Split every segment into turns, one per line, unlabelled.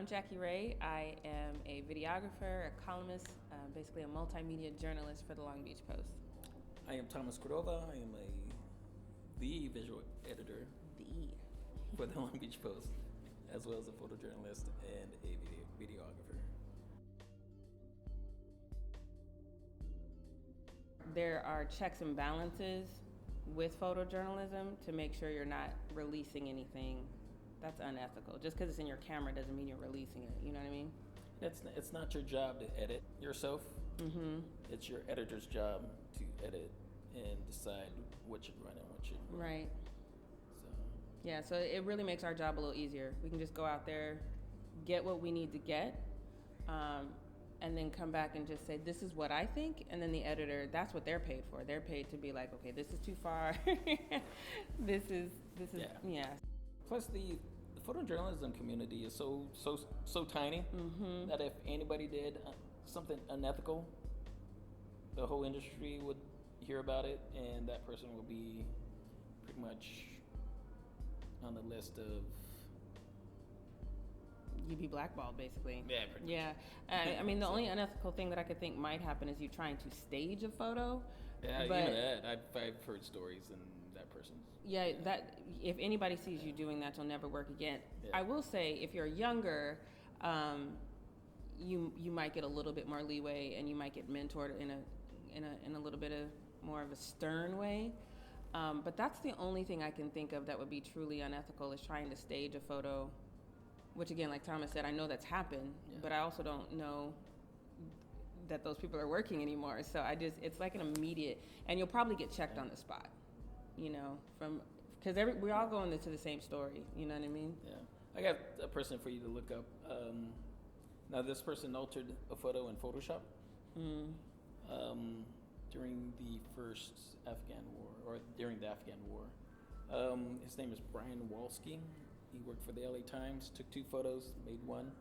Jackie Ray. I am a videographer, a columnist, basically a multimedia journalist for the Long Beach Post.
I am Thomas Cordova. I am the visual editor for the Long Beach Post, as well as a photojournalist and a videographer.
There are checks and balances with photojournalism to make sure you're not releasing anything that's unethical. Just because it's in your camera doesn't mean you're releasing it. You know what I mean?
It's not your job to edit yourself.
Mm-hmm.
It's your editor's job to edit and decide what should run and what shouldn't run.
Right.
So
Yeah, so it really makes our job a little easier. We can just go out there, get what we need to get, and then come back and just say, this is what I think. And then the editor, that's what they're paid for. They're paid to be like, okay, this is too far. this is, yeah.
Plus, the photojournalism community is so tiny that if anybody did something unethical, the whole industry would hear about it, and that person will be pretty much on the list of.
You'd be blackballed, basically.
Yeah, pretty much.
Yeah. I mean, the only unethical thing that I could think might happen is you trying to stage a photo.
Yeah,
but
even that. I've heard stories, and that person's.
Yeah, that if anybody sees you doing that, you'll never work again.
Yeah.
I will say, if you're younger, you might get a little bit more leeway, and you might get mentored in a little bit of more of a stern way. But that's the only thing I can think of that would be truly unethical, is trying to stage a photo. Which again, like Thomas said, I know that's happened, but I also don't know that those people are working anymore. So it's like an immediate, and you'll probably get checked on the spot, because we all go into the same story. You know what I mean?
Yeah, I got a person for you to look up. Now, this person altered a photo in Photoshop during the first Afghan war, or during the Afghan war. His name is Brian Walsky. He worked for the LA Times, took 2 photos, made one.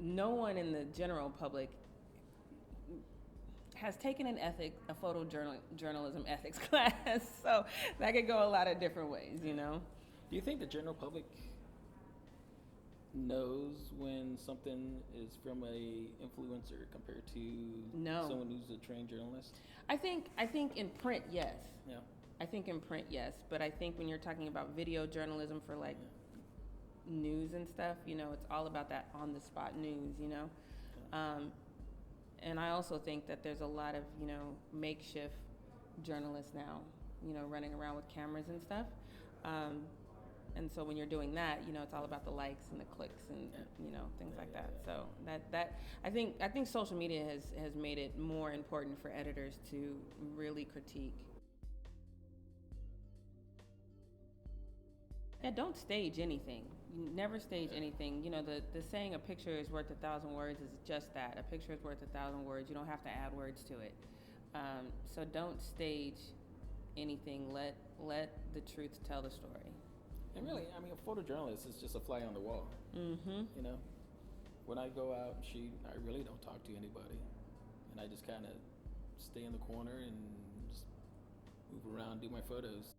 No one in the general public has taken a photojournalism ethics class, so that could go a lot of different ways,
Do you think the general public knows when something is from a influencer compared to someone who's a trained journalist?
I think in print, yes.
Yeah.
I think in print, yes. But I think when you're talking about video journalism for news and stuff, it's all about that on the spot news, and I also think that there's a lot of, makeshift journalists now, running around with cameras and stuff. And so when you're doing that, it's all about the likes and the clicks and things like that. So that I think social media has made it more important for editors to really critique. Yeah, don't stage anything. You never stage anything. The saying, a picture is worth 1,000 words, is just that. A picture is worth 1,000 words. You don't have to add words to it. So don't stage anything. Let the truth tell the story.
And really, I mean, a photojournalist is just a fly on the wall.
Mm-hmm.
When I go out and shoot, I really don't talk to anybody, and I just kind of stay in the corner and just move around, do my photos.